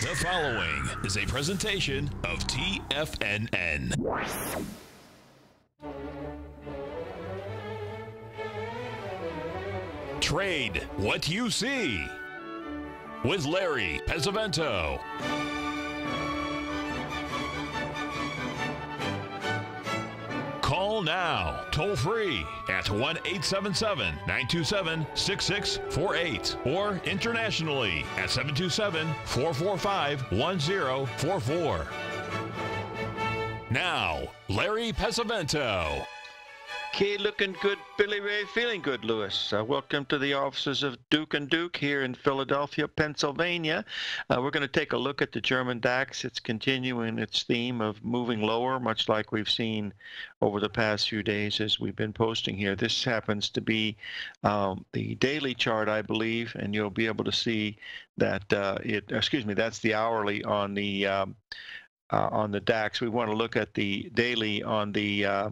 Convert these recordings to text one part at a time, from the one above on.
The following is a presentation of TFNN. Trade what you see with Larry Pesavento. Call now, toll free at 1-877-927-6648 or internationally at 727-445-1044. Now, Larry Pesavento. Okay, looking good, Billy Ray, feeling good, Lewis. Welcome to the offices of Duke & Duke here in Philadelphia, Pennsylvania. We're going to take a look at the German DAX. It's continuing its theme of moving lower, much like we've seen over the past few days as we've been posting here. This happens to be the daily chart, I believe, and you'll be able to see that that's the hourly on the DAX. We want to look at the daily on the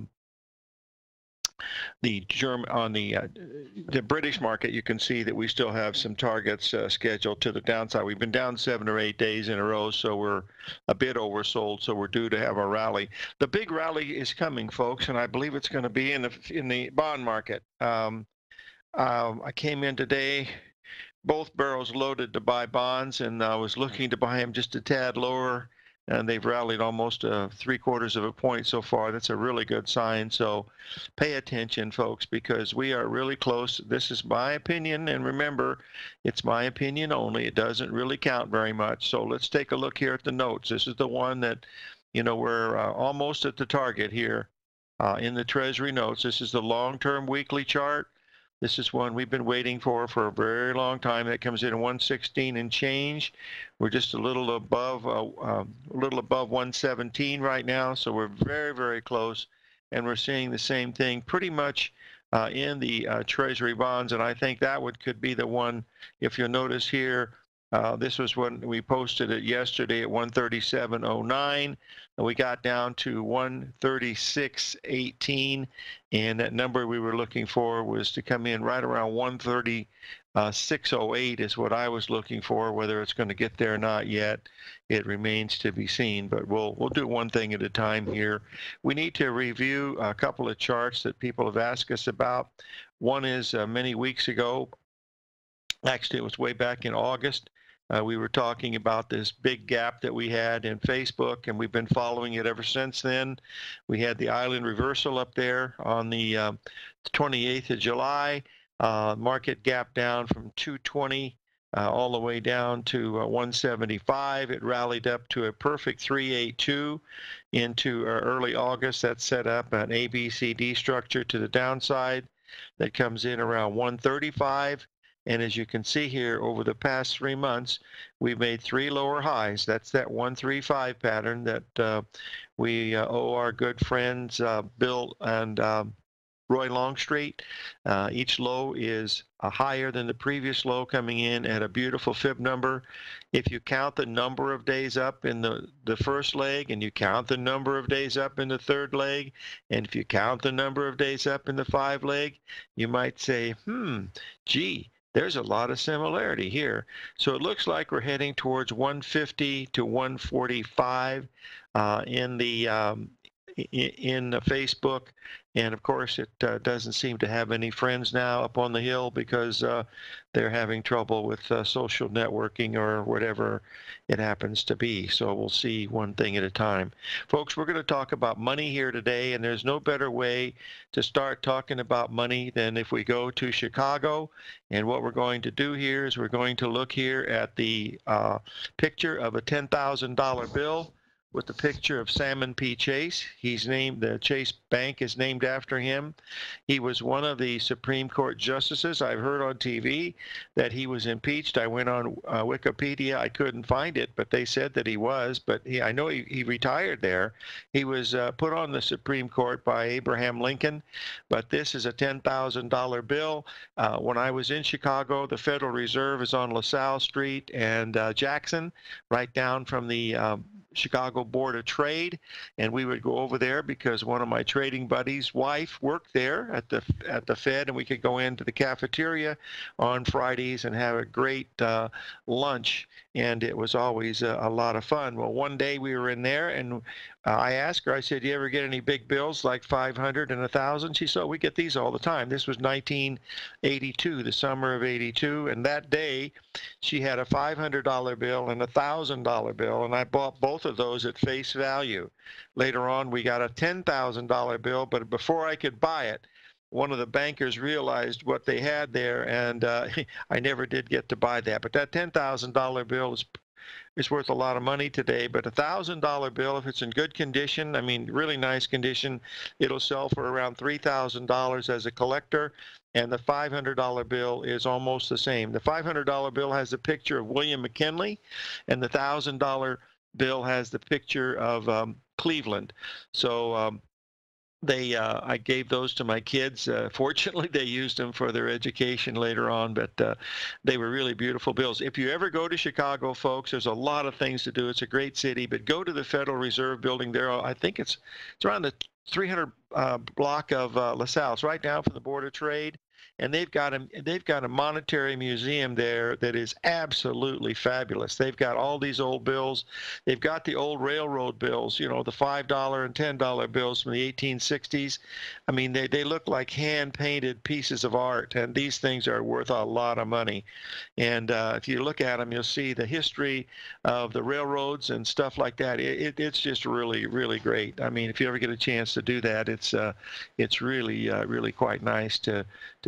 British market. You can see that we still have some targets scheduled to the downside. We've been down 7 or 8 days in a row, so we're a bit oversold, so we're due to have a rally. The big rally is coming, folks, and I believe it's going to be in the bond market. I came in today, both barrels loaded to buy bonds, and I was looking to buy them just a tad lower, and they've rallied almost 3/4 of a point so far. That's a really good sign. So pay attention, folks, because we are really close. This is my opinion, and remember, it's my opinion only. It doesn't really count very much. So let's take a look here at the notes. This is the one that, we're almost at the target here in the Treasury notes. This is the long-term weekly chart. This is one we've been waiting for a very long time. That comes in at 116 and change. We're just a little above 117 right now, so we're very, very close, and we're seeing the same thing pretty much in the Treasury bonds. And I think that could be the one. If you'll notice here, this was when we posted it yesterday at 137.09, and we got down to 136.18, and that number we were looking for was to come in right around 136.08 is what I was looking for. Whether it's going to get there or not yet, it remains to be seen, but we'll do one thing at a time here. We need to review a couple of charts that people have asked us about. One is many weeks ago, actually it was way back in August. We were talking about this big gap that we had in Facebook, and we've been following it ever since then. We had the island reversal up there on the 28th of July. Market gap down from 220 all the way down to 175. It rallied up to a perfect 382 into early August. That set up an ABCD structure to the downside that comes in around 135. And as you can see here, over the past 3 months, we've made 3 lower highs. That's that 135 pattern that we owe our good friends Bill and Roy Longstreet. Each low is higher than the previous low, coming in at a beautiful fib number. If you count the number of days up in the first leg, and you count the number of days up in the third leg, and if you count the number of days up in the 5 leg, you might say, gee, there's a lot of similarity here. So it looks like we're heading towards 150 to 145 in the Facebook. And of course, it doesn't seem to have any friends now up on the hill because they're having trouble with social networking or whatever it happens to be. So we'll see one thing at a time. Folks, we're going to talk about money here today, and there's no better way to start talking about money than if we go to Chicago. And what we're going to do here is we're going to look here at the picture of a $10,000 bill with the picture of Salmon P. Chase. He's named, the Chase Bank is named after him. He was one of the Supreme Court justices. I've heard on TV that he was impeached. I went on Wikipedia. I couldn't find it, but they said that he was. But I know he retired there. He was put on the Supreme Court by Abraham Lincoln. But this is a $10,000 bill. When I was in Chicago, the Federal Reserve is on LaSalle Street and Jackson, right down from the Chicago Board of Trade, and we would go over there because one of my trading buddies' wife worked there at the Fed, and we could go into the cafeteria on Fridays and have a great lunch, and it was always a lot of fun. Well, one day we were in there, and I asked her, I said, "You ever get any big bills like 500 and 1,000?" She said, "Oh, we get these all the time." This was 1982, the summer of 82, and that day she had a $500 bill and a $1,000 bill, and I bought both of those at face value. Later on, we got a $10,000 bill, but before I could buy it, one of the bankers realized what they had there, and I never did get to buy that. But that $10,000 bill is worth a lot of money today. But a $1,000 bill, if it's in good condition, I mean, really nice condition, it'll sell for around $3,000 as a collector. And the $500 bill is almost the same. The $500 bill has a picture of William McKinley, and the $1,000 bill has the picture of Cleveland. So I gave those to my kids. Fortunately, they used them for their education later on, but they were really beautiful bills. If you ever go to Chicago, folks, there's a lot of things to do. It's a great city, but go to the Federal Reserve Building there. I think it's around the 300 block of LaSalle. It's right down from the Board of Trade. And they've got a monetary museum there that is absolutely fabulous. They've got all these old bills. They've got the old railroad bills, you know, the $5 and $10 bills from the 1860s. I mean, they look like hand-painted pieces of art, and these things are worth a lot of money. And if you look at them, you'll see the history of the railroads and stuff like that. It's just really, really great. I mean, if you ever get a chance to do that, it's really, really quite nice to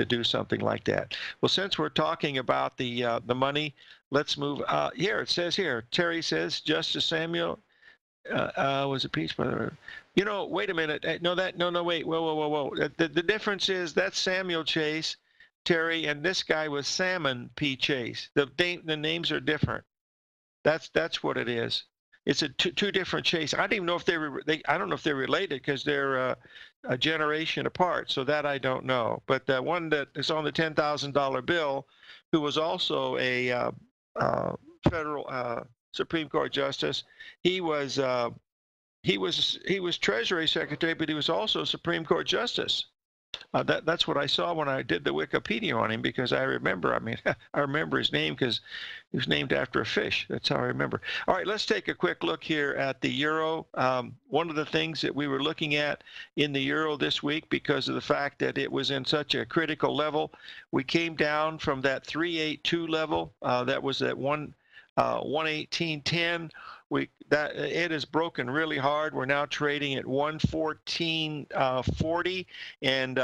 do something like that. Well, since we're talking about the money, let's move here. It says here, Terry says Justice Samuel was impeached by you know, wait a minute. No, wait. Whoa. The difference is that's Samuel Chase, Terry, and this guy was Salmon P. Chase. The names are different. That's what it is. It's two different Chase. I don't even know if I don't know if they're related because they're a generation apart. So that I don't know. But the one that is on the $10,000 bill, who was also a federal Supreme Court justice, he was Treasury Secretary, but he was also Supreme Court justice. That's what I saw when I did the Wikipedia on him, because I remember, I remember his name because he was named after a fish. That's how I remember. All right, let's take a quick look here at the euro. One of the things that we were looking at in the euro this week, because of the fact that it was in such a critical level, we came down from that 382 level that was at 118.10. It has broken really hard. We're now trading at 114.40, and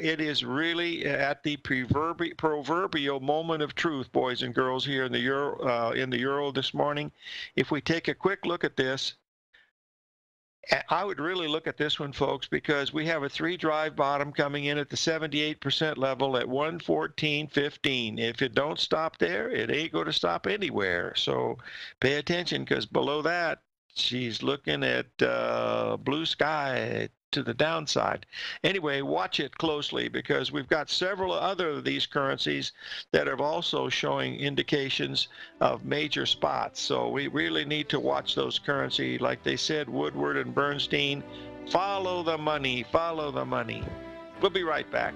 it is really at the proverbial moment of truth, boys and girls, here in the euro this morning. If we take a quick look at this, I would really look at this one, folks, because we have a three-drive bottom coming in at the 78% level at 114.15. If it don't stop there, it ain't going to stop anywhere. So pay attention, because below that, she's looking at blue sky to the downside. Anyway, watch it closely, because we've got several other of these currencies that are also showing indications of major spots. So we really need to watch those currencies. Like they said, Woodward and Bernstein, follow the money, follow the money. We'll be right back.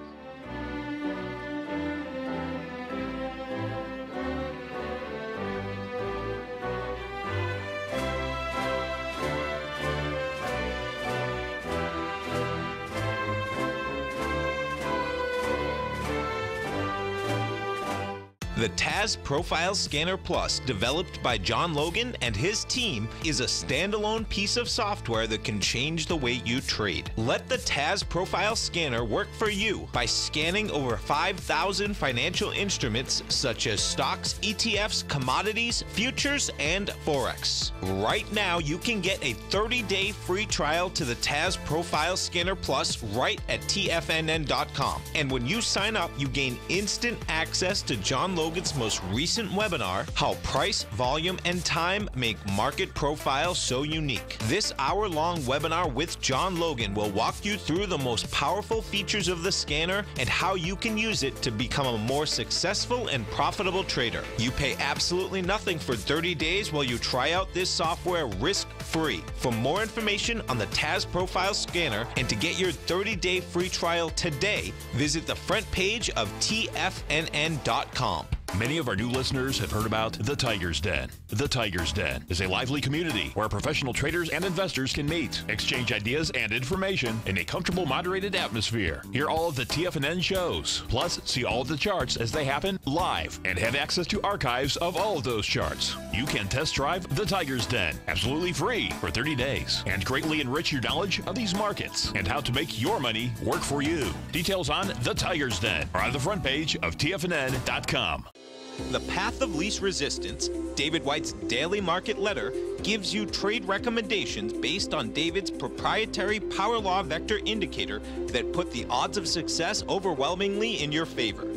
The TAS Profile Scanner Plus, developed by John Logan and his team, is a standalone piece of software that can change the way you trade. Let the TAS Profile Scanner work for you by scanning over 5,000 financial instruments such as stocks, ETFs, commodities, futures, and Forex. Right now, you can get a 30-day free trial to the TAS Profile Scanner Plus right at TFNN.com. And when you sign up, you gain instant access to John Logan Logan's most recent webinar, How Price, Volume, and Time Make Market Profile So Unique. This hour-long webinar with John Logan will walk you through the most powerful features of the scanner and how you can use it to become a more successful and profitable trader. You pay absolutely nothing for 30 days while you try out this software risk-free. For more information on the TAS Profile Scanner and to get your 30-day free trial today, visit the front page of TFNN.com. Many of our new listeners have heard about The Tiger's Den. The Tiger's Den is a lively community where professional traders and investors can meet, exchange ideas and information in a comfortable, moderated atmosphere. Hear all of the TFNN shows, plus see all of the charts as they happen live and have access to archives of all of those charts. You can test drive The Tiger's Den absolutely free for 30 days and greatly enrich your knowledge of these markets and how to make your money work for you. Details on The Tiger's Den are on the front page of TFNN.com. The Path of Least Resistance, David White's daily market letter, gives you trade recommendations based on David's proprietary Power Law Vector indicator that put the odds of success overwhelmingly in your favor.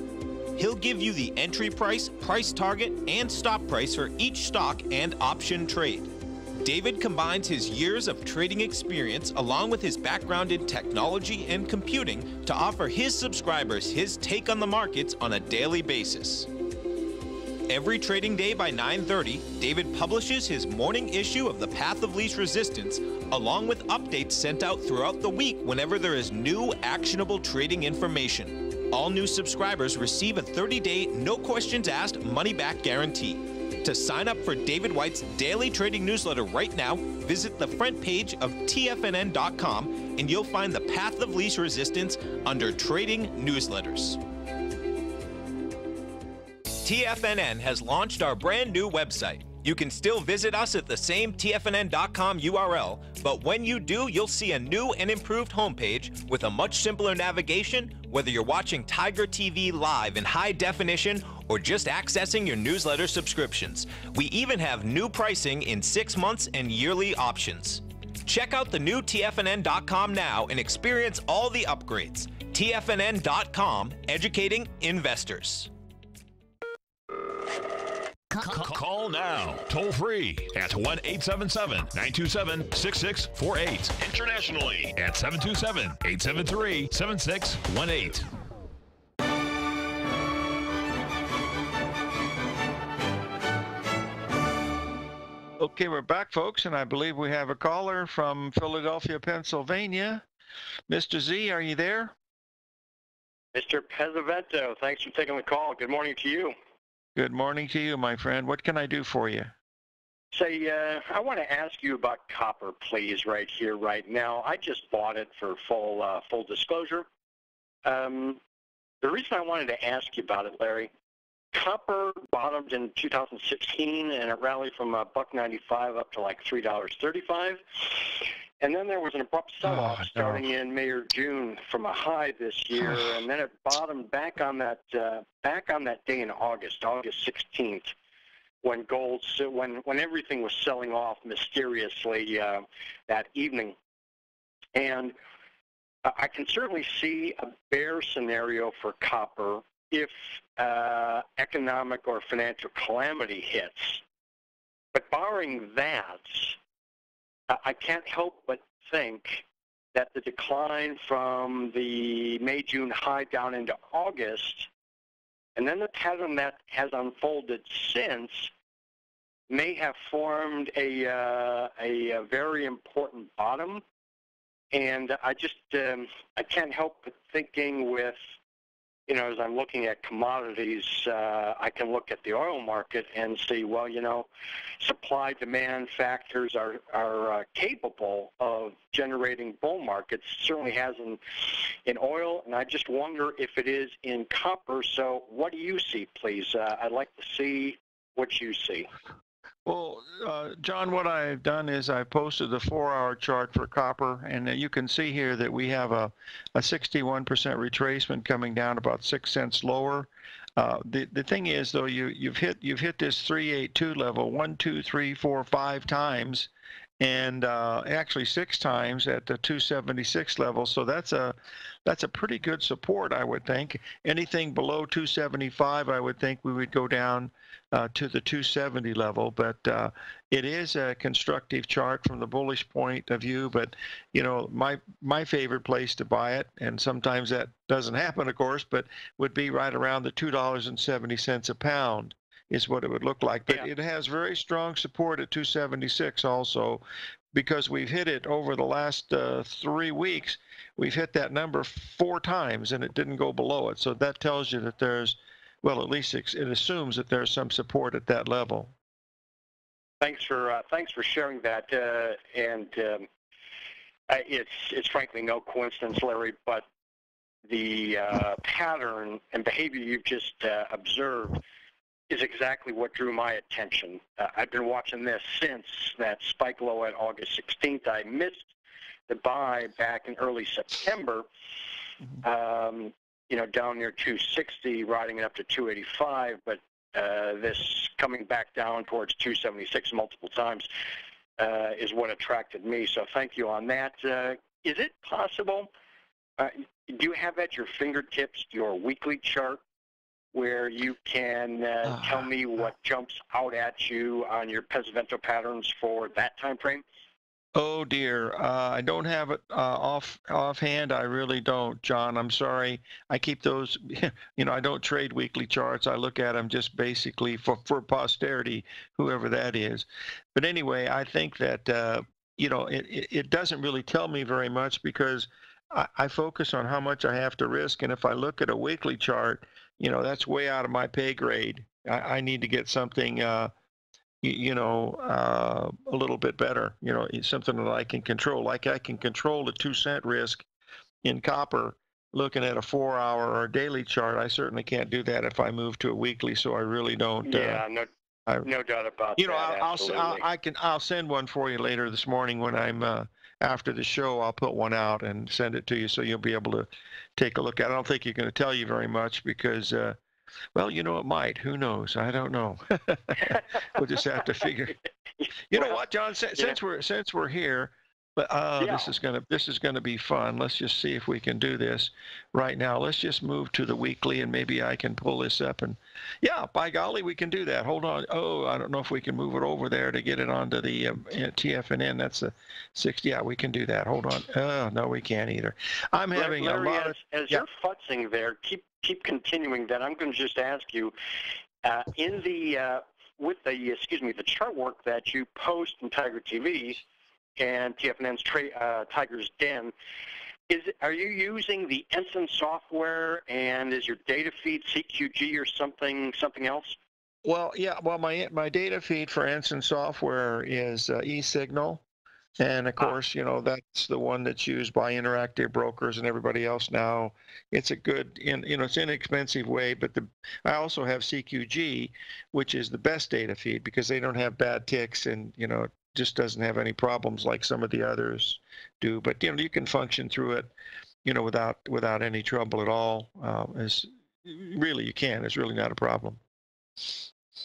He'll give you the entry price, price target, and stop price for each stock and option trade. David combines his years of trading experience along with his background in technology and computing to offer his subscribers his take on the markets on a daily basis. Every trading day by 9:30, David publishes his morning issue of The Path of Least Resistance, along with updates sent out throughout the week whenever there is new actionable trading information. All new subscribers receive a 30-day, no questions asked, money-back guarantee. To sign up for David White's daily trading newsletter right now, visit the front page of TFNN.com and you'll find The Path of Least Resistance under Trading Newsletters. TFNN has launched our brand new website. You can still visit us at the same TFNN.com URL, but when you do, you'll see a new and improved homepage with a much simpler navigation, whether you're watching Tiger TV live in high definition or just accessing your newsletter subscriptions. We even have new pricing in 6 months and yearly options. Check out the new TFNN.com now and experience all the upgrades. TFNN.com, educating investors. Call now, toll free at 1-877-927-6648. Internationally at 727-873-7618. Okay, we're back, folks, and I believe we have a caller from Philadelphia, Pennsylvania. Mr. Z, are you there? Mr. Pesavento, thanks for taking the call. Good morning to you. Good morning to you, my friend. What can I do for you? Say, I want to ask you about copper, please, right here, right now. I just bought it for full disclosure. The reason I wanted to ask you about it, Larry, copper bottomed in 2016, and it rallied from $1.95 up to like $3.35. And then there was an abrupt sell-off starting in May or June from a high this year, and then it bottomed back on that day in August 16th, when when everything was selling off mysteriously that evening. And I can certainly see a bear scenario for copper if economic or financial calamity hits. But barring that, I can't help but think that the decline from the May-June high down into August, and then the pattern that has unfolded since, may have formed a very important bottom. And I can't help but thinking with, as I'm looking at commodities, I can look at the oil market and see, well, supply-demand factors are capable of generating bull markets. Certainly has in oil, and I just wonder if it is in copper. So what do you see, please? I'd like to see what you see. Well, John, what I've done is I posted the 4-hour chart for copper, and you can see here that we have a 61% retracement coming down about 6 cents lower. The thing is, though, you've hit this 382 level 1, 2, 3, 4, 5 times, and actually 6 times at the 276 level. So that's a pretty good support, I would think. Anything below 275, I would think we would go down to the 270 level. But it is a constructive chart from the bullish point of view. But you know, my favorite place to buy it, and sometimes that doesn't happen, of course, but would be right around the $2.70 a pound. Is what it would look like. But it has very strong support at 276 also, because we've hit it over the last 3 weeks. We've hit that number 4 times, and it didn't go below it. So that tells you that there's, well, at least it assumes that there's some support at that level. Thanks for sharing that. It's frankly no coincidence, Larry, but the pattern and behavior you've just observed is exactly what drew my attention. I've been watching this since that spike low at August 16th. I missed the buy back in early September, you know, down near 260, riding it up to 285, but this coming back down towards 276 multiple times is what attracted me. So thank you on that. Is it possible, do you have at your fingertips your weekly chart where you can tell me what jumps out at you on your Pesavento patterns for that time frame? Oh dear, I don't have it offhand. I really don't, John. I'm sorry. I keep those. You know, I don't trade weekly charts. I look at them just basically for posterity, whoever that is. But anyway, I think that you know, it doesn't really tell me very much, because I focus on how much I have to risk, and if I look at a weekly chart, you know, that's way out of my pay grade. I need to get something, you know, a little bit better, you know, something that I can control. Like I can control the 2-cent risk in copper looking at a 4-hour or a daily chart. I certainly can't do that if I move to a weekly, so I really don't. Yeah, no doubt about you know, that. I'll send one for you later this morning when I'm after the show. I'll put one out and send it to you, so you'll be able to take a look at it. I don't think you're going to tell you very much, because well, you know, it might. Who knows? I don't know. We'll just have to figure. You know what, John? Since we're here, but this is gonna be fun. Let's just see if we can do this right now. Let's just move to the weekly, and maybe I can pull this up. And yeah, by golly, we can do that. Hold on. Oh, I don't know if we can move it over there to get it onto the TFNN. That's a 60. Yeah, we can do that. Hold on. Oh, no, we can't either. I'm having Larry, a lot of. As you're futzing there, keep continuing. Then I'm going to just ask you, in the with the chart work that you post in Tiger TV and TFNN's Tiger's Den, are you using the Ensign software, and is your data feed CQG or something else? Well, yeah. Well, my data feed for Ensign software is eSignal. And of course, you know, that's the one that's used by Interactive Brokers and everybody else now. It's a good, you know, it's an inexpensive way, but I also have CQG, which is the best data feed, because they don't have bad ticks, and, you know, it just doesn't have any problems like some of the others do. But, you know, you can function through it, you know, without any trouble at all. Really, you can. It's really not a problem.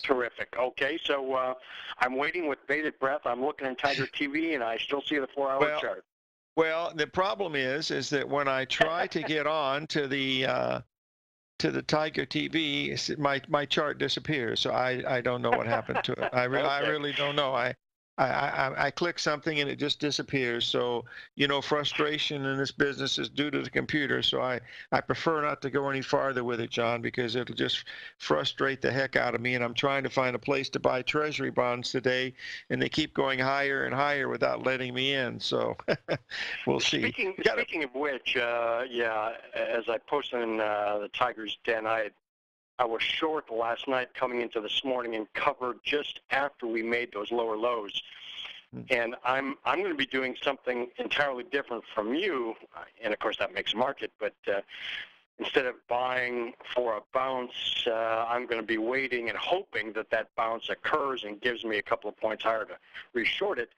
Terrific. Okay, so I'm waiting with bated breath. I'm looking in Tiger TV, and I still see the 4-hour chart. Well, the problem is that when I try to get on to the Tiger TV, my chart disappears. So I don't know what happened to it. I really don't know. I click something and it just disappears. So, you know, frustration in this business is due to the computer. So I prefer not to go any farther with it, John, because it'll just frustrate the heck out of me. And I'm trying to find a place to buy Treasury bonds today, and they keep going higher and higher without letting me in. So we'll see. Speaking of which, yeah, as I posted in the Tiger's Den, I was short last night coming into this morning and covered just after we made those lower lows. And I'm going to be doing something entirely different from you, and of course that makes a market, but instead of buying for a bounce, I'm going to be waiting and hoping that bounce occurs and gives me a couple of points higher to reshort it.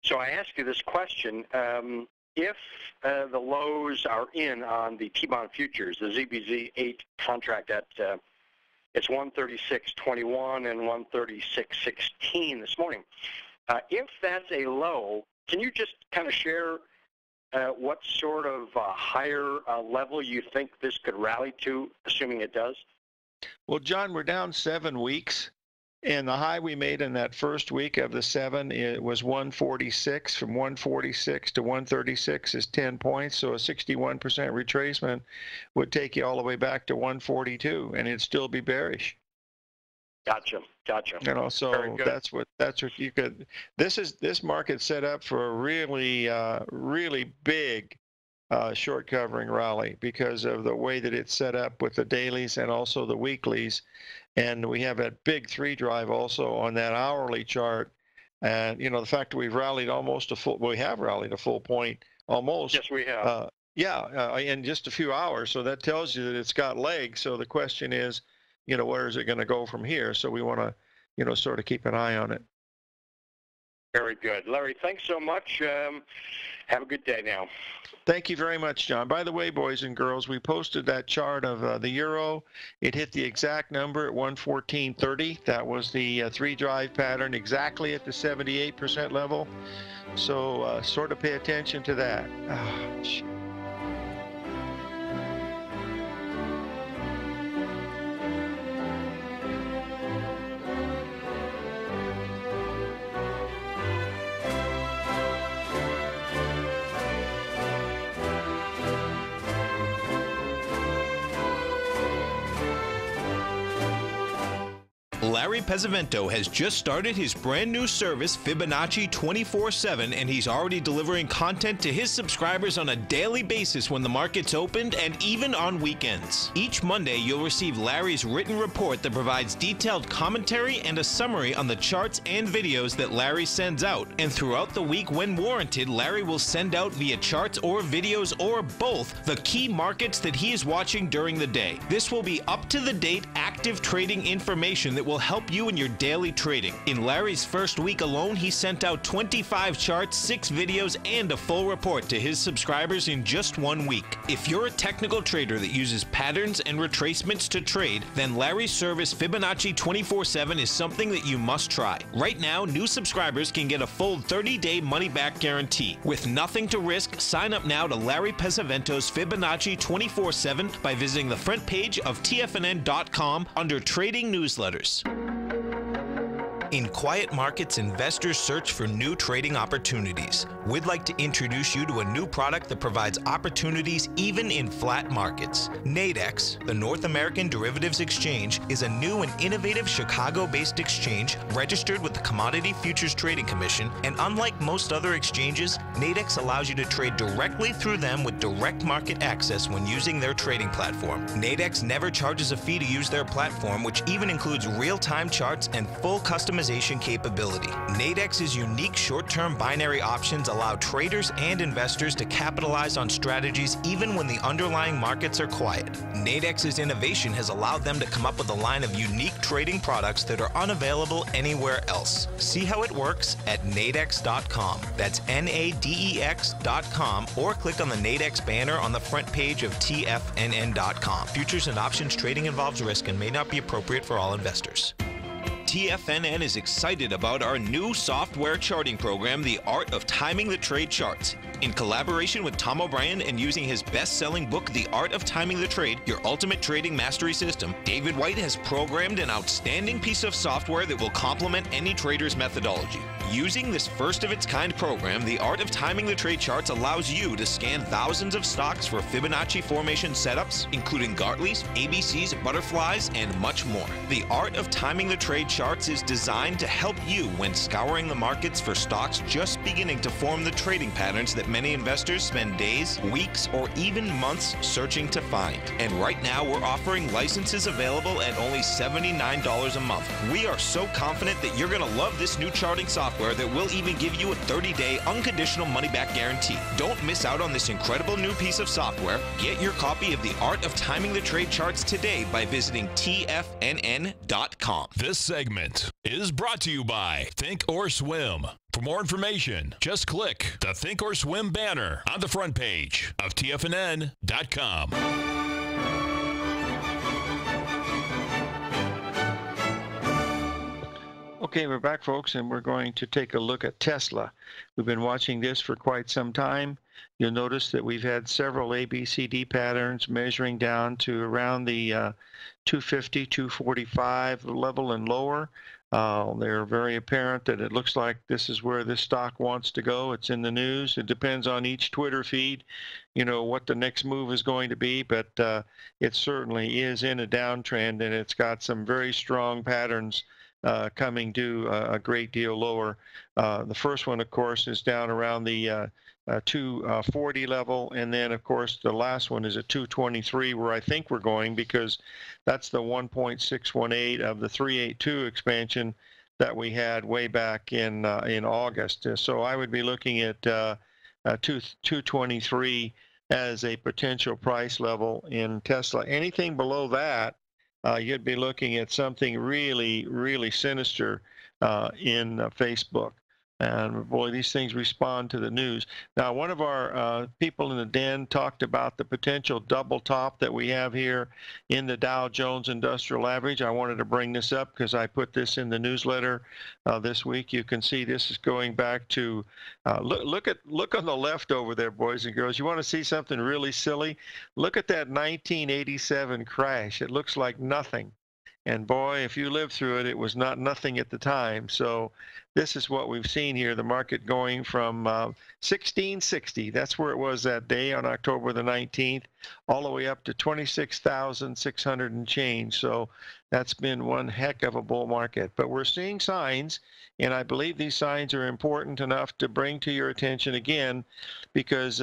So I ask you this question. If the lows are in on the T-bond futures, the ZBZ8 contract at it's 136.21 and 136.16 this morning, If that's a low, can you just kind of share what sort of higher level you think this could rally to, assuming it does? Well, John, we're down 7 weeks. And the high we made in that first week of the 7, it was 146. From 146 to 136 is 10 points. So a 61% retracement would take you all the way back to 142, and it'd still be bearish. Gotcha. You know, so that's what you could. This market set up for a really big short covering rally because of the way that it's set up with the dailies and also the weeklies. And we have that big 3 drive also on that hourly chart. And, you know, the fact that we've rallied almost we have rallied a full point almost. Yes, we have. In just a few hours. So that tells you that it's got legs. So the question is, you know, where is it going to go from here? So we want to, you know, sort of keep an eye on it. Very good. Larry, thanks so much. Have a good day now. Thank you very much, John. By the way, boys and girls, we posted that chart of the euro. It hit the exact number at 114.30. That was the 3 drive pattern exactly at the 78% level. So sort of pay attention to that. Larry Pesavento has just started his brand new service, Fibonacci 24/7, and he's already delivering content to his subscribers on a daily basis when the market's opened and even on weekends. Each Monday, you'll receive Larry's written report that provides detailed commentary and a summary on the charts and videos that Larry sends out. And throughout the week, when warranted, Larry will send out via charts or videos or both the key markets that he is watching during the day. This will be up-to-the-date, active trading information that will help you in your daily trading. In Larry's first week alone, he sent out 25 charts, 6 videos, and a full report to his subscribers in just 1 week. If you're a technical trader that uses patterns and retracements to trade, then Larry's service Fibonacci 24/7 is something that you must try. Right now, new subscribers can get a full 30-day money-back guarantee. With nothing to risk, sign up now to Larry Pesavento's Fibonacci 24/7 by visiting the front page of TFNN.com under Trading Newsletters. In quiet markets, investors search for new trading opportunities. We'd like to introduce you to a new product that provides opportunities even in flat markets. Nadex, the North American Derivatives Exchange, is a new and innovative Chicago-based exchange registered with the Commodity Futures Trading Commission, and unlike most other exchanges, Nadex allows you to trade directly through them with direct market access when using their trading platform. Nadex never charges a fee to use their platform, which even includes real-time charts and full customization capability. Nadex's unique short-term binary options allow traders and investors to capitalize on strategies even when the underlying markets are quiet. Nadex's innovation has allowed them to come up with a line of unique trading products that are unavailable anywhere else. See how it works at nadex.com. That's NADEX.com, or click on the Nadex banner on the front page of TFNN.com. Futures and options trading involves risk and may not be appropriate for all investors. TFNN is excited about our new software charting program, The Art of Timing the Trade Charts. In collaboration with Tom O'Brien and using his best-selling book, The Art of Timing the Trade, Your Ultimate Trading Mastery System, David White has programmed an outstanding piece of software that will complement any trader's methodology. Using this first-of-its-kind program, The Art of Timing the Trade Charts allows you to scan thousands of stocks for Fibonacci formation setups, including Gartleys, ABCs, butterflies, and much more. The Art of Timing the Trade Charts is designed to help you when scouring the markets for stocks just beginning to form the trading patterns that many investors spend days, weeks, or even months searching to find. And right now, we're offering licenses available at only $79 a month. We are so confident that you're going to love this new charting software that will even give you a 30-day unconditional money-back guarantee. Don't miss out on this incredible new piece of software. Get your copy of The Art of Timing the Trade Charts today by visiting TFNN.com. This segment is brought to you by Think or Swim. For more information, just click the Think or Swim banner on the front page of TFNN.com. Okay, we're back, folks, and we're going to take a look at Tesla. We've been watching this for quite some time. You'll notice that we've had several ABCD patterns measuring down to around the 250, 245 level and lower. They're very apparent that it looks like this is where this stock wants to go. It's in the news. It depends on each Twitter feed, what the next move is going to be, but it certainly is in a downtrend, and it's got some very strong patterns coming due a great deal lower. The first one, of course, is down around the 240 level, and then, of course, the last one is at 223, where I think we're going, because that's the 1.618 of the 382 expansion that we had way back in August. So I would be looking at 223 as a potential price level in Tesla. Anything below that, you'd be looking at something really, really sinister in Facebook. And boy, these things respond to the news. Now, one of our people in the den talked about the potential double top that we have here in the Dow Jones Industrial Average. I wanted to bring this up because I put this in the newsletter this week. You can see this is going back to look on the left over there, boys and girls. You want to see something really silly? Look at that 1987 crash. It looks like nothing. And boy, if you lived through it, it was not nothing at the time. So this is what we've seen here, the market going from 1660, that's where it was that day on October the 19th, all the way up to 26,600 and change. So that's been one heck of a bull market. But we're seeing signs, and I believe these signs are important enough to bring to your attention again, because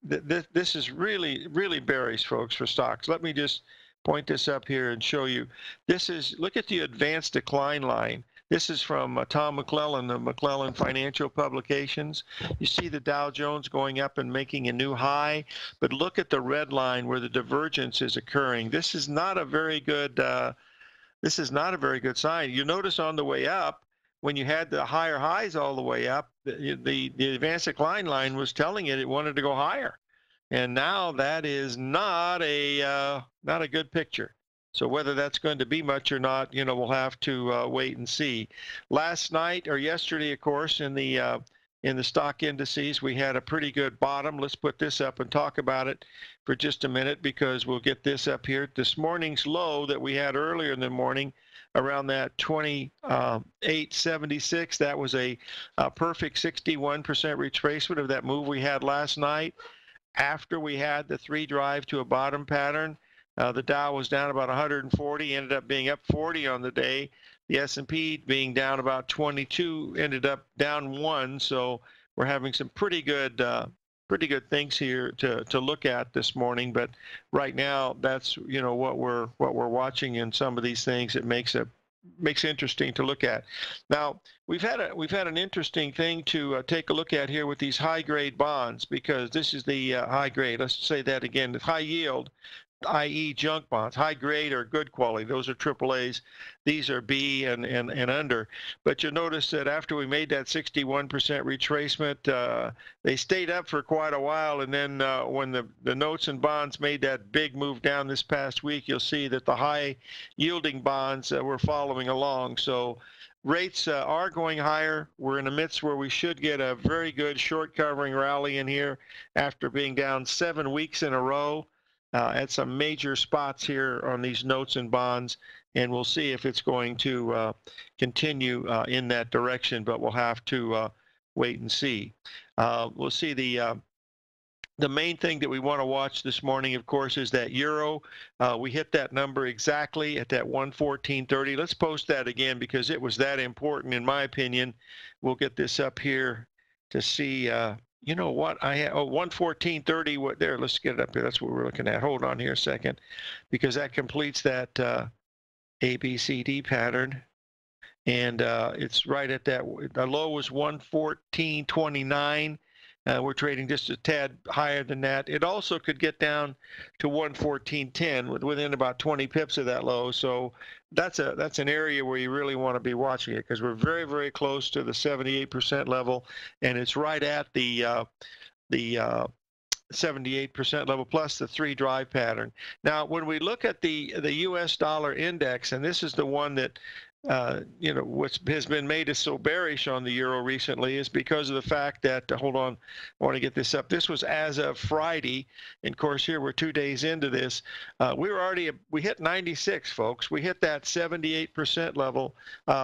this is really, really bearish, folks, for stocks. Let me just point this up here and show you. Look at the advanced decline line. This is from Tom McClellan of McClellan Financial Publications. You see the Dow Jones going up and making a new high, but look at the red line where the divergence is occurring. This is not a very good sign. You notice on the way up, when you had the higher highs all the way up, the advanced decline line was telling it wanted to go higher. And now that is not a good picture. So whether that's going to be much or not, we'll have to wait and see. Last night or yesterday, of course, in the stock indices, we had a pretty good bottom. Let's put this up and talk about it for just a minute, because we'll get this up here. This morning's low that we had earlier in the morning, around that 28.76, that was a perfect 61% retracement of that move we had last night. After we had the 3 drive to a bottom pattern, the Dow was down about 140, ended up being up 40 on the day. The S&P being down about 22, ended up down 1. So we're having some pretty good things here to look at this morning. But right now, that's what we're watching in some of these things. It makes it interesting to look at. Now, we've had an interesting thing to take a look at here with these high grade bonds, because this is the high grade. Let's say that again. The high yield, i.e. junk bonds. High grade are good quality. Those are AAAs. These are B and under. But you'll notice that after we made that 61% retracement, they stayed up for quite a while. And then when the notes and bonds made that big move down this past week, you'll see that the high yielding bonds were following along. So rates are going higher. We're in the midst where we should get a very good short covering rally in here after being down 7 weeks in a row. At some major spots here on these notes and bonds, and we'll see if it's going to continue in that direction, but we'll have to wait and see. We'll see the main thing that we want to watch this morning, of course, is that euro. We hit that number exactly at that 114.30. Let's post that again because it was that important, in my opinion. We'll get this up here to see you know what I have? 114.30. What there? Let's get it up here. That's what we're looking at. Hold on here a second, because that completes that ABCD pattern, and it's right at that. The low was 114.29. We're trading just a tad higher than that. It also could get down to 114.10 within about 20 pips of that low. So that's an area where you really want to be watching it, because we're very, very close to the 78% level, and it's right at the 78% level plus the 3 drive pattern. Now, when we look at the U.S. dollar index, and this is the one that what has been made us so bearish on the euro recently is because of the fact that, hold on, I want to get this up. This was as of Friday, and of course here we're 2 days into this. We hit 96, folks. We hit that 78% level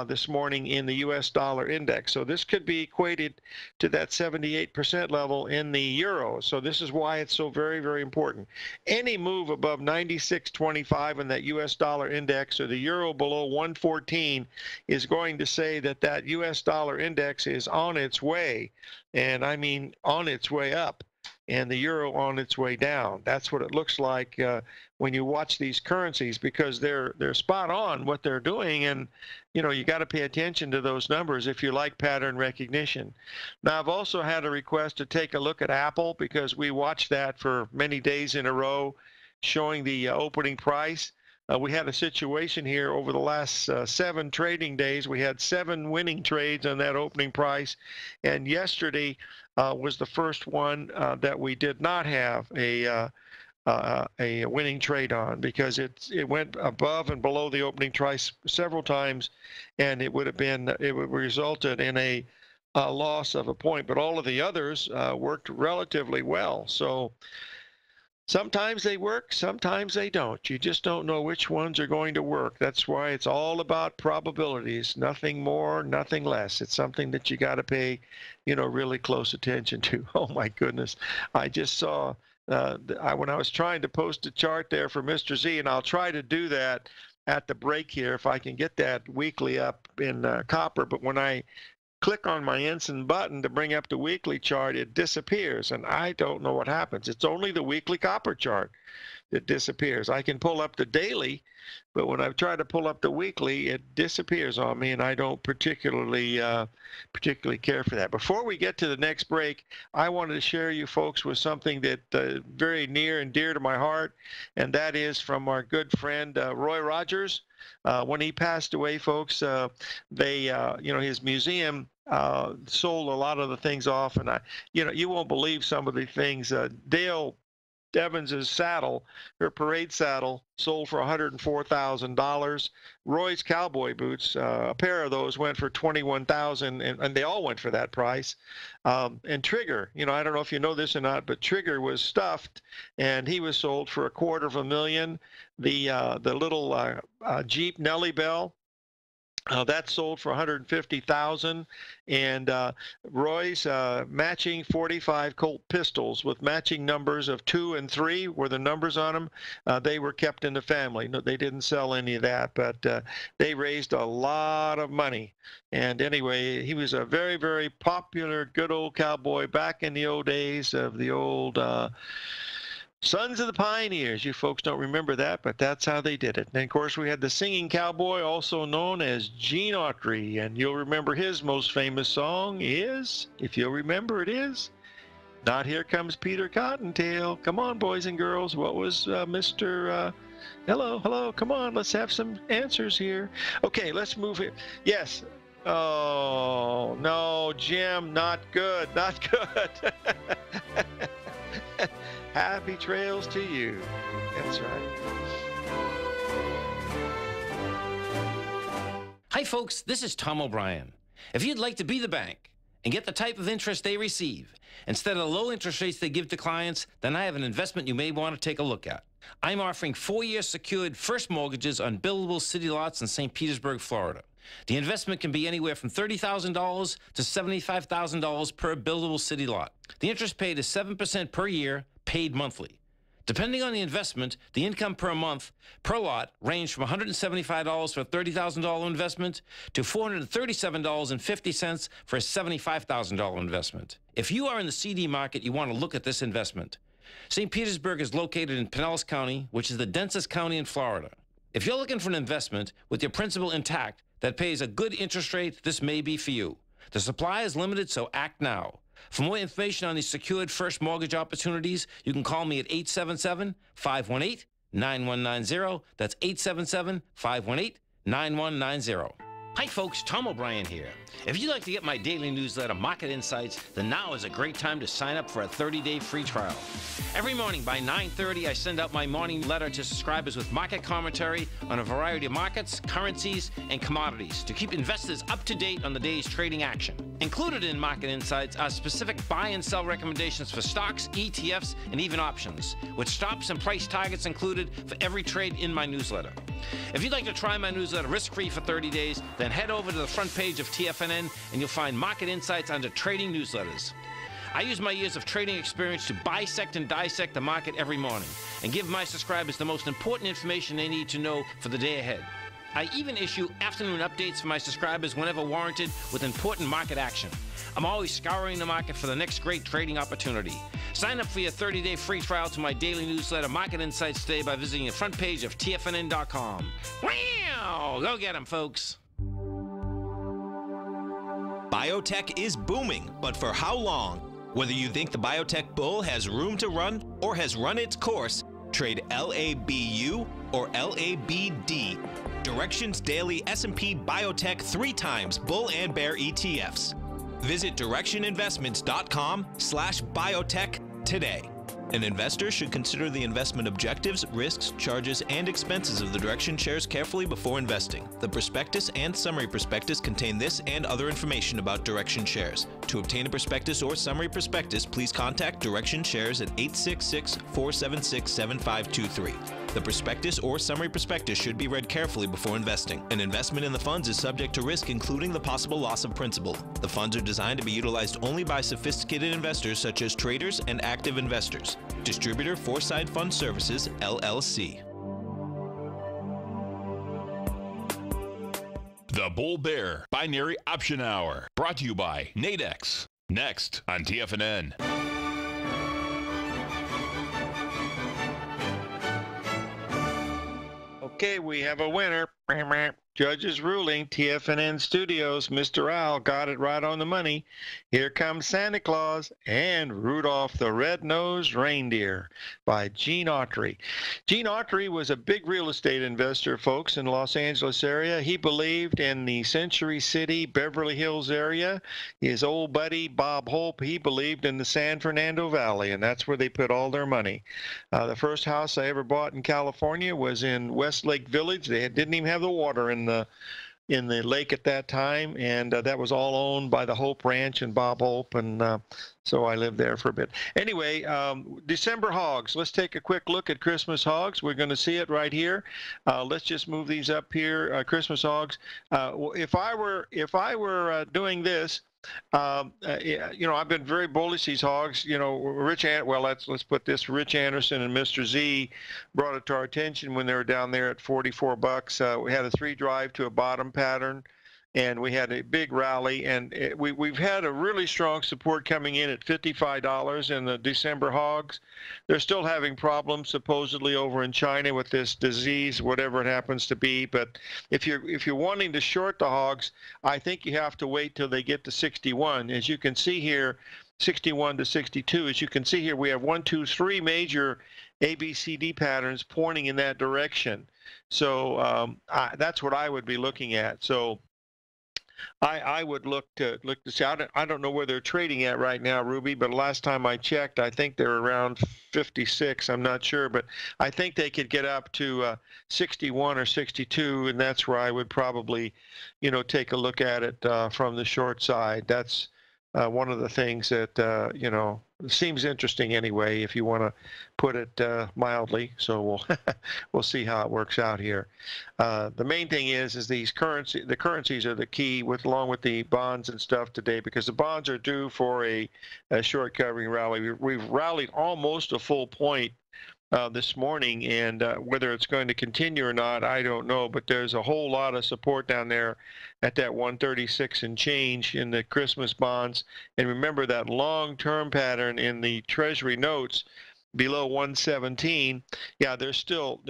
this morning in the U.S. dollar index. So this could be equated to that 78% level in the euro. So this is why it's so very, very important. Any move above 96.25 in that U.S. dollar index or the euro below 114 is going to say that that U.S. dollar index is on its way, and I mean on its way up, and the euro on its way down. That's what it looks like when you watch these currencies, because they're spot on what they're doing, and you got to pay attention to those numbers if you like pattern recognition. Now, I've also had a request to take a look at Apple, because we watched that for many days in a row, showing the opening price. We had a situation here over the last 7 trading days. We had 7 winning trades on that opening price, and yesterday was the first one that we did not have a winning trade on, because it went above and below the opening price several times, and it would resulted in a loss of a point. But all of the others worked relatively well. So sometimes they work, sometimes they don't. You just don't know which ones are going to work. That's why it's all about probabilities, nothing more, nothing less. It's something that you got to pay, really close attention to. Oh my goodness. I just saw, when I was trying to post a chart there for Mr. Z, and I'll try to do that at the break here if I can get that weekly up in copper, but when I click on my Ensign button to bring up the weekly chart, it disappears, and I don't know what happens. It's only the weekly copper chart that disappears. I can pull up the daily, but when I try to pull up the weekly, it disappears on me, and I don't particularly care for that. Before we get to the next break, I wanted to share you folks with something that very near and dear to my heart, and that is from our good friend Roy Rogers. When he passed away, folks, his museum sold a lot of the things off, and you won't believe some of the things. Dale Evans's saddle, her parade saddle, sold for $104,000. Roy's cowboy boots, a pair of those went for $21,000, and they all went for that price. And Trigger, I don't know if you know this or not, but Trigger was stuffed, and he was sold for $250,000. The little Jeep Nellie Bell, that sold for $150,000, and Roy's matching 45 Colt pistols with matching numbers of 2 and 3 were the numbers on them. They were kept in the family. No, they didn't sell any of that, but they raised a lot of money. And anyway, he was a very, very popular, good old cowboy back in the old days of the old Sons of the Pioneers. You folks don't remember that, but that's how they did it. And of course, we had the singing cowboy, also known as Gene Autry, and you'll remember his most famous song is, if you'll remember, it is Not Here Comes Peter Cottontail. Come on, boys and girls. What was Mr. Hello, come on, let's have some answers here. Okay, let's move it. Yes. Oh, no, Jim, not good, not good. Happy trails to you. That's right. Hi, folks. This is Tom O'Brien. If you'd like to be the bank and get the type of interest they receive instead of the low interest rates they give to clients, then I have an investment you may want to take a look at. I'm offering 4-year secured first mortgages on buildable city lots in St. Petersburg, Florida. The investment can be anywhere from $30,000 to $75,000 per buildable city lot. The interest paid is 7% per year, paid monthly. Depending on the investment, the income per month per lot ranged from $175 for a $30,000 investment to $437.50 for a $75,000 investment. If you are in the CD market, you want to look at this investment. St. Petersburg is located in Pinellas County, which is the densest county in Florida. If you're looking for an investment with your principal intact that pays a good interest rate, this may be for you. The supply is limited, so act now. For more information on these secured first mortgage opportunities, you can call me at 877-518-9190. That's 877-518-9190. Hi folks, Tom O'Brien here. If you'd like to get my daily newsletter, Market Insights, then now is a great time to sign up for a 30-day free trial. Every morning by 9:30, I send out my morning letter to subscribers with market commentary on a variety of markets, currencies, and commodities to keep investors up to date on the day's trading action. Included in Market Insights are specific buy and sell recommendations for stocks, ETFs, and even options, with stops and price targets included for every trade in my newsletter. If you'd like to try my newsletter risk-free for 30 days, then head over to the front page of TFNN and you'll find Market Insights under Trading Newsletters. I use my years of trading experience to bisect and dissect the market every morning and give my subscribers the most important information they need to know for the day ahead. I even issue afternoon updates for my subscribers whenever warranted with important market action. I'm always scouring the market for the next great trading opportunity. Sign up for your 30-day free trial to my daily newsletter, Market Insights, today by visiting the front page of TFNN.com. Wow! Go get 'em, folks. Biotech is booming, but for how long? Whether you think the biotech bull has room to run or has run its course, trade LABU or LABD. Direction's daily S&P Biotech 3 times bull and bear ETFs. Visit directioninvestments.com/biotech today. An investor should consider the investment objectives, risks, charges, and expenses of the Direction shares carefully before investing. The prospectus and summary prospectus contain this and other information about Direction shares. To obtain a prospectus or summary prospectus, please contact Direction shares at 866-476-7523. The prospectus or summary prospectus should be read carefully before investing. An investment in the funds is subject to risk, including the possible loss of principal. The funds are designed to be utilized only by sophisticated investors such as traders and active investors. Distributor Foreside Fund Services, LLC. The Bull Bear Binary Option Hour, brought to you by Nadex. Next on TFNN. Okay, we have a winner. Judge's ruling, TFNN Studios, Mr. Owl got it right on the money. Here comes Santa Claus and Rudolph the Red-Nosed Reindeer by Gene Autry. Gene Autry was a big real estate investor, folks, in the Los Angeles area. He believed in the Century City, Beverly Hills area. His old buddy, Bob Hope, he believed in the San Fernando Valley, and that's where they put all their money. The first house I ever bought in California was in Westlake Village. They didn't even have the water in the lake at that time, and that was all owned by the Hope Ranch and Bob Hope, and so I lived there for a bit. Anyway, December hogs. Let's take a quick look at Christmas hogs. We're going to see it right here. Let's just move these up here. Christmas hogs. If I were doing this, you know, I've been very bullish these hogs. You know, let's put this. Rich Anderson and Mr. Z brought it to our attention when they were down there at 44 bucks. We had a 3 drive to a bottom pattern, and we had a big rally, and we've had a really strong support coming in at $55 in the December hogs. They're still having problems supposedly over in China with this disease, whatever it happens to be. But if you're wanting to short the hogs, I think you have to wait till they get to 61. As you can see here, 61 to 62. As you can see here, we have 1, 2, 3 major ABCD patterns pointing in that direction. So that's what I would be looking at. So I would look to see. I don't know where they're trading at right now, Ruby, but last time I checked, I think they're around 56. I'm not sure, but I think they could get up to 61 or 62, and that's where I would probably, you know, take a look at it from the short side. That's one of the things that you know, seems interesting anyway, if you want to put it mildly. So we'll see how it works out here. The main thing is the currencies are the key, along with the bonds and stuff today, because the bonds are due for a short covering rally. We've rallied almost a full point this morning, and whether it's going to continue or not, I don't know, but there's a whole lot of support down there at that 136 and change in the Christmas bonds. And remember that long-term pattern in the Treasury notes below 117. Yeah, they're still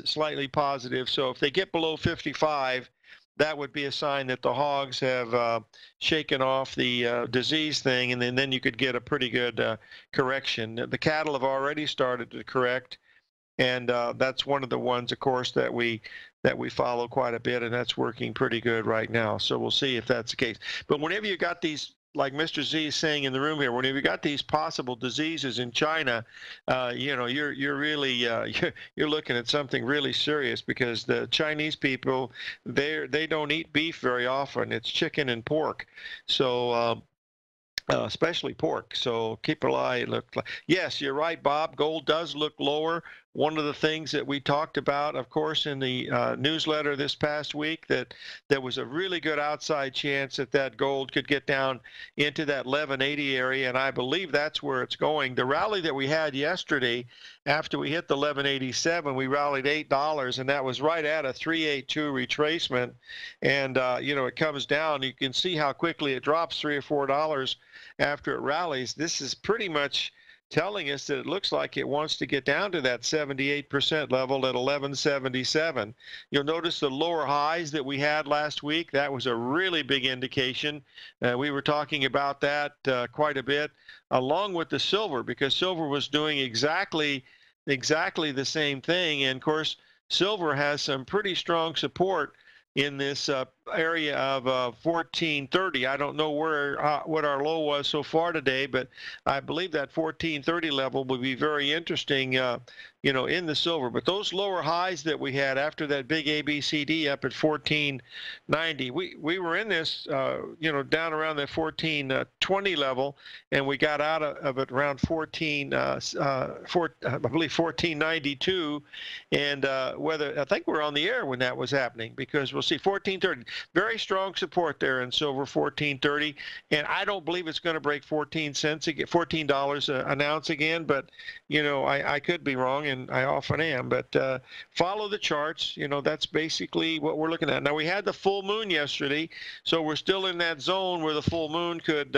slightly positive. So if they get below 55, that would be a sign that the hogs have shaken off the disease thing, and then you could get a pretty good correction. The cattle have already started to correct, and that's one of the ones, of course, that we that we follow quite a bit, and that's working pretty good right now. So we'll see if that's the case. But whenever you got these, like Mr. Z is saying in the room here, whenever you got these possible diseases in China, you're really you're looking at something really serious, because the Chinese people, they don't eat beef very often. It's chicken and pork. So especially pork. So keep an eye. Yes, you're right, Bob. Gold does look lower. One of the things that we talked about, of course, in the newsletter this past week, that there was a really good outside chance that gold could get down into that 1180 area, and I believe that's where it's going. The rally that we had yesterday, after we hit the 1187, we rallied $8, and that was right at a 382 retracement. And it comes down. You can see how quickly it drops $3 or $4 after it rallies. This is pretty much telling us that it looks like it wants to get down to that 78% level at 1177. You'll notice the lower highs that we had last week. That was a really big indication. We were talking about that quite a bit, along with the silver, because silver was doing exactly the same thing. And of course, silver has some pretty strong support in this area of 1430. I don't know what our low was so far today, but I believe that 1430 level will be very interesting, in the silver. But those lower highs that we had after that big ABCD up at 1490, we were in this, down around that 1420 level, and we got out of it around I believe 1492, and I think we're on the air when that was happening, because we'll see 1430. Very strong support there in silver, 1430, and I don't believe it's going to break 14 cents again, $14 an ounce again. But I could be wrong, and I often am. But follow the charts. That's basically what we're looking at. Now, we had the full moon yesterday, so we're still in that zone where the full moon could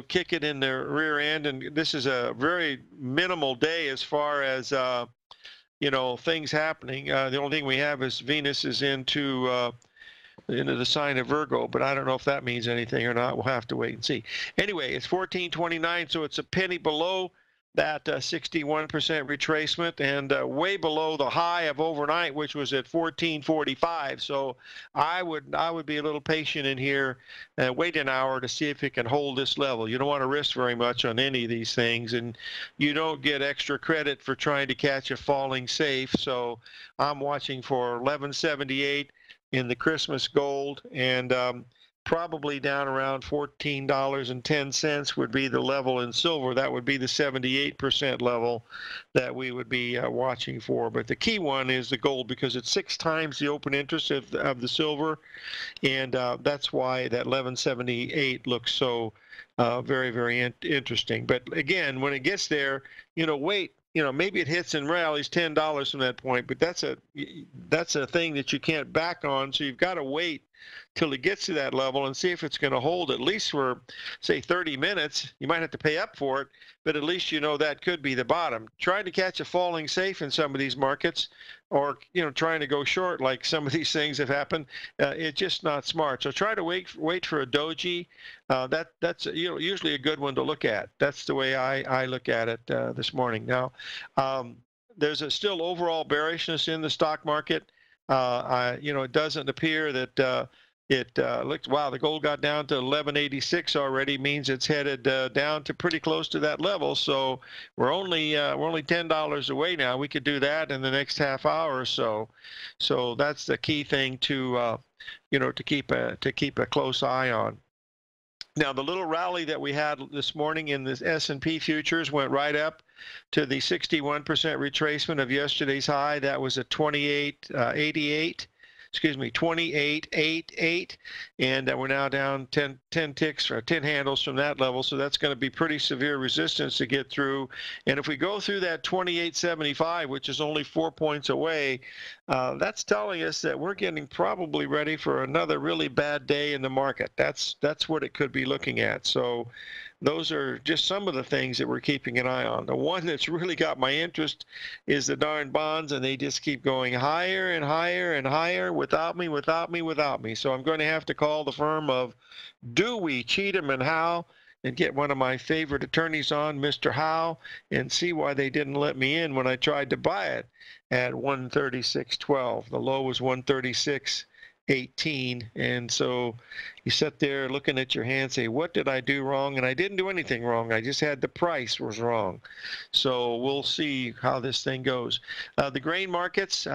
kick it in the rear end. And this is a very minimal day as far as things happening. The only thing we have is Venus is into the sign of Virgo, but I don't know if that means anything or not. We'll have to wait and see. Anyway, it's 1429, so it's a penny below that 61% retracement, and way below the high of overnight, which was at 1445. So I would be a little patient in here and wait an hour to see if it can hold this level. You don't want to risk very much on any of these things, and you don't get extra credit for trying to catch a falling safe. So I'm watching for 1178 in the Christmas gold, and probably down around $14.10 would be the level in silver. That would be the 78% level that we would be watching for. But the key one is the gold, because it's 6 times the open interest of the silver, and that's why that 1178 looks so very, very interesting. But again, when it gets there, wait. Maybe it hits and rallies $10 from that point, but that's a thing that you can't back on. So you've got to wait till it gets to that level and see if it's going to hold at least for, say, 30 minutes. You might have to pay up for it, but at least that could be the bottom. Trying to catch a falling safe in some of these markets, or trying to go short like some of these things have happened, it's just not smart. So try to wait for a doji. That's usually a good one to look at. That's the way I look at it this morning. Now, there's a still overall bearishness in the stock market. It doesn't appear that it looks, wow, the gold got down to 1186 already, means it's headed down to pretty close to that level. So we're only $10 away now. We could do that in the next half hour or so. So that's the key thing to keep a close eye on. Now, the little rally that we had this morning in the S&P futures went right up to the 61% retracement of yesterday's high. That was at 2888, and we're now down 10 ticks or 10 handles from that level. So that's going to be pretty severe resistance to get through. And if we go through that 2875, which is only 4 points away, that's telling us that we're getting probably ready for another really bad day in the market. That's what it could be looking at. So those are just some of the things that we're keeping an eye on. The one that's really got my interest is the darn bonds, and they just keep going higher and higher and higher without me. So I'm going to have to call the firm of Dewey, Cheatham, and Howe. and get one of my favorite attorneys on, Mr. Howe, and see why they didn't let me in when I tried to buy it at 136.12. The low was 136.18, and so you sit there looking at your hand, say, what did I do wrong? And I didn't do anything wrong. I just had the price was wrong. So we'll see how this thing goes. The grain markets,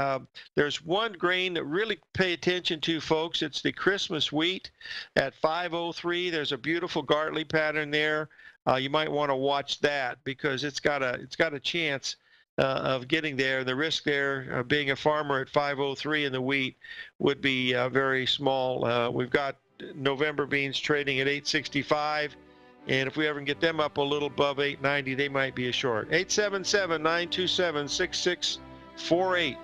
there's one grain that really pay attention to, folks. It's the Christmas wheat at 503. There's a beautiful Gartley pattern there. You might want to watch that because it's got a chance of getting there. The risk there, being a farmer at 503 in the wheat, would be very small. We've got November beans trading at 865, and if we ever can get them up a little above 890, they might be a short. 877-927-6648.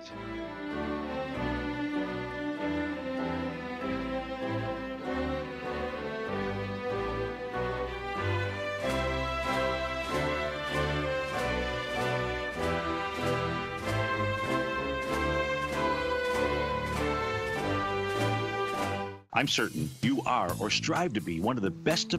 I'm certain you are or strive to be one of the best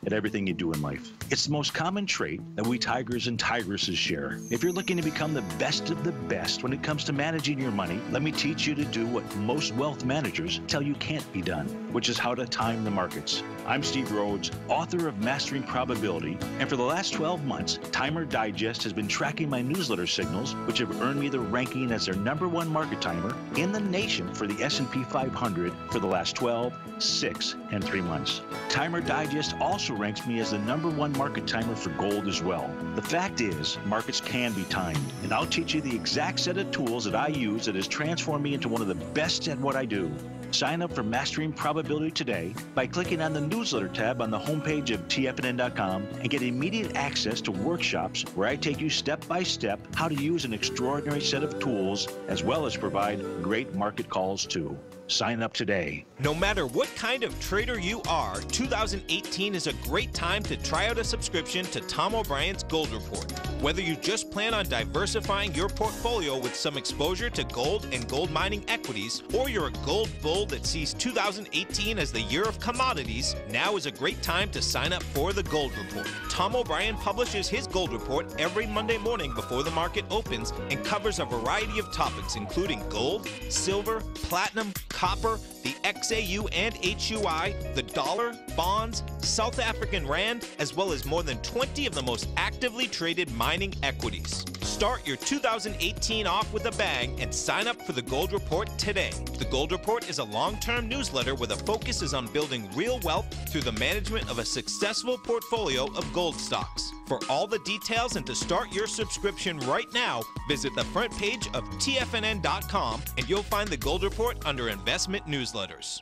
at everything you do in life. It's the most common trait that we tigers and tigresses share. If you're looking to become the best of the best when it comes to managing your money, let me teach you to do what most wealth managers tell you can't be done, which is how to time the markets. I'm Steve Rhodes, author of Mastering Probability, and for the last 12 months, Timer Digest has been tracking my newsletter signals, which have earned me the ranking as their #1 market timer in the nation for the S&P 500 for the last 12, 6, and 3 months. Timer Digest also ranks me as the #1 market timer for gold as well. The fact is, markets can be timed, and I'll teach you the exact set of tools that I use that has transformed me into one of the best at what I do. Sign up for Mastering Probability today by clicking on the newsletter tab on the homepage of TFNN.com and get immediate access to workshops where I take you step by step how to use an extraordinary set of tools as well as provide great market calls too. Sign up today. No matter what kind of trader you are, 2018 is a great time to try out a subscription to Tom O'Brien's Gold Report. Whether you just plan on diversifying your portfolio with some exposure to gold and gold mining equities, or you're a gold bull that sees 2018 as the year of commodities, now is a great time to sign up for the Gold Report. Tom O'Brien publishes his Gold Report every Monday morning before the market opens and covers a variety of topics including gold, silver, platinum, copper, the XAU and HUI, the dollar, bonds, South African rand, as well as more than 20 of the most actively traded mining equities. Start your 2018 off with a bang and sign up for the Gold Report today. The Gold Report is a long-term newsletter where the focus is on building real wealth through the management of a successful portfolio of gold stocks. For all the details and to start your subscription right now, visit the front page of TFNN.com and you'll find the Gold Report under Investment Newsletters.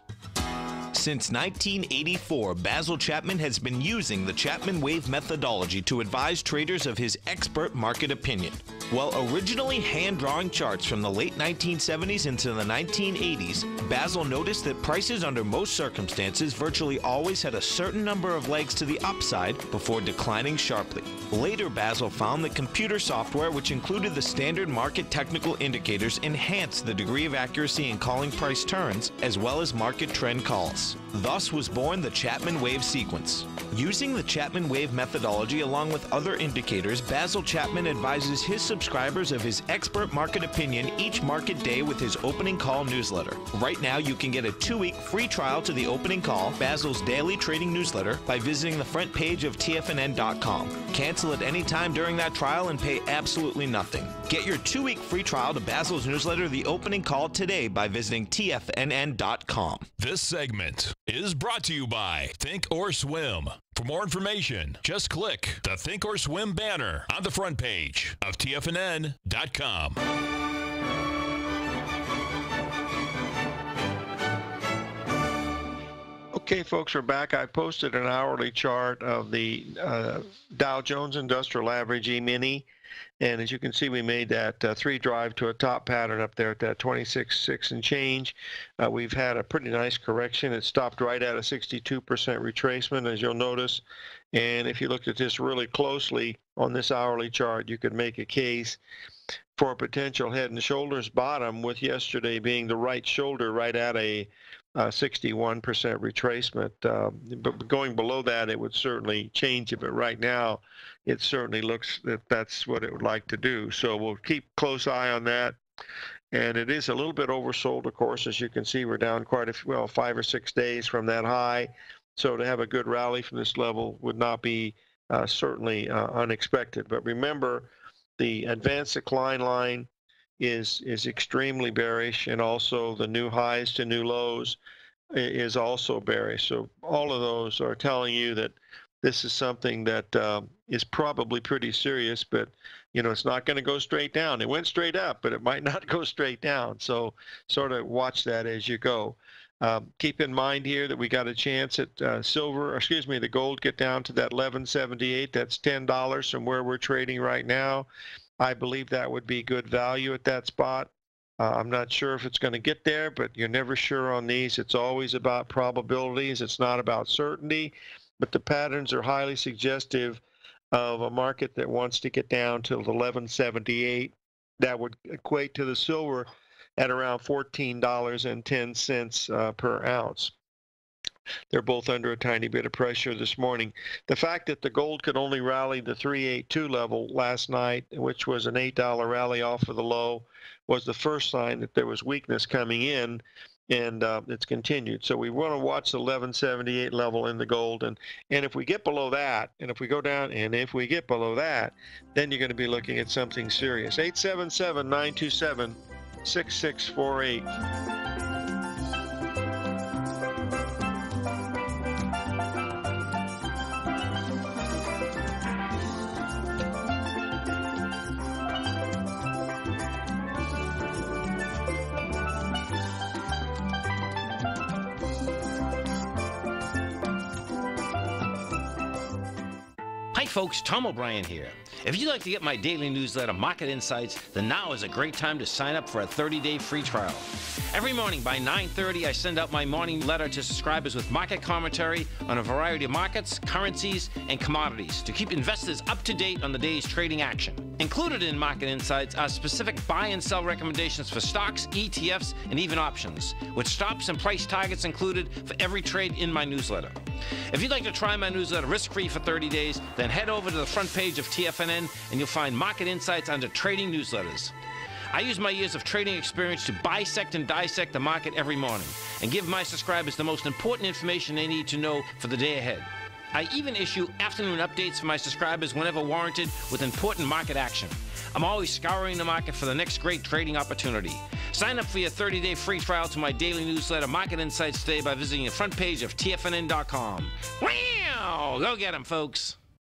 Since 1984, Basil Chapman has been using the Chapman Wave methodology to advise traders of his expert market opinion. While originally hand-drawing charts from the late 1970s into the 1980s, Basil noticed that prices under most circumstances virtually always had a certain number of legs to the upside before declining sharply. Later, Basil found that computer software, which included the standard market technical indicators, enhanced the degree of accuracy in calling price turns, as well as market trend calls. Thus was born the Chapman Wave sequence. Using the Chapman Wave methodology along with other indicators, Basil Chapman advises his subscribers of his expert market opinion each market day with his opening call newsletter. Right now, you can get a 2-week free trial to the opening call, Basil's daily trading newsletter, by visiting the front page of TFNN.com. Cancel at any time during that trial and pay absolutely nothing. Get your 2-week free trial to Basil's newsletter, The Opening Call, today by visiting TFNN.com. This segment is brought to you by Think or Swim. For more information, just click the Think or Swim banner on the front page of TFNN.com. Okay, folks, we're back. I posted an hourly chart of the Dow Jones Industrial Average E-mini. And as you can see, we made that 3 drive to a top pattern up there at that 26.6 and change. We've had a pretty nice correction. It stopped right at a 62% retracement, as you'll notice. And if you looked at this really closely on this hourly chart, you could make a case for a potential head and shoulders bottom, with yesterday being the right shoulder right at a 61% retracement. But going below that, it would certainly change it. But right now, it certainly looks that that's what it would like to do. So we'll keep close eye on that. And it is a little bit oversold, of course. As you can see, we're down quite 5 or 6 days from that high. So to have a good rally from this level would not be certainly unexpected. But remember, the advanced decline line is extremely bearish, and also the new highs to new lows is also bearish. So all of those are telling you that this is something that is probably pretty serious, but it's not going to go straight down. It went straight up, but it might not go straight down. So sort of watch that as you go. Keep in mind here that we got a chance at the gold get down to that 1178. That's $10 from where we're trading right now. I believe that would be good value at that spot. I'm not sure if it's going to get there, but you're never sure on these. It's always about probabilities. It's not about certainty, but the patterns are highly suggestive of a market that wants to get down to 1178. That would equate to the silver at around $14.10 per ounce. They're both under a tiny bit of pressure this morning. The fact that the gold could only rally the 382 level last night, which was an $8 rally off of the low, was the first sign that there was weakness coming in, and it's continued. So we want to watch the 1178 level in the gold, and if we get below that, and if we go down, and if we get below that, then you're going to be looking at something serious. 877-927-6648. Hi folks, Tom O'Brien here. If you'd like to get my daily newsletter, Market Insights, then now is a great time to sign up for a 30-day free trial. Every morning by 9:30, I send out my morning letter to subscribers with market commentary on a variety of markets, currencies, and commodities to keep investors up to date on the day's trading action. Included in Market Insights are specific buy and sell recommendations for stocks, ETFs, and even options, with stops and price targets included for every trade in my newsletter. If you'd like to try my newsletter risk-free for 30 days, then head over to the front page of TFNN and you'll find Market Insights under Trading Newsletters. I use my years of trading experience to bisect and dissect the market every morning and give my subscribers the most important information they need to know for the day ahead. I even issue afternoon updates for my subscribers whenever warranted with important market action. I'm always scouring the market for the next great trading opportunity. Sign up for your 30-day free trial to my daily newsletter, Market Insights, today by visiting the front page of TFNN.com. Wow! Go get 'em, folks!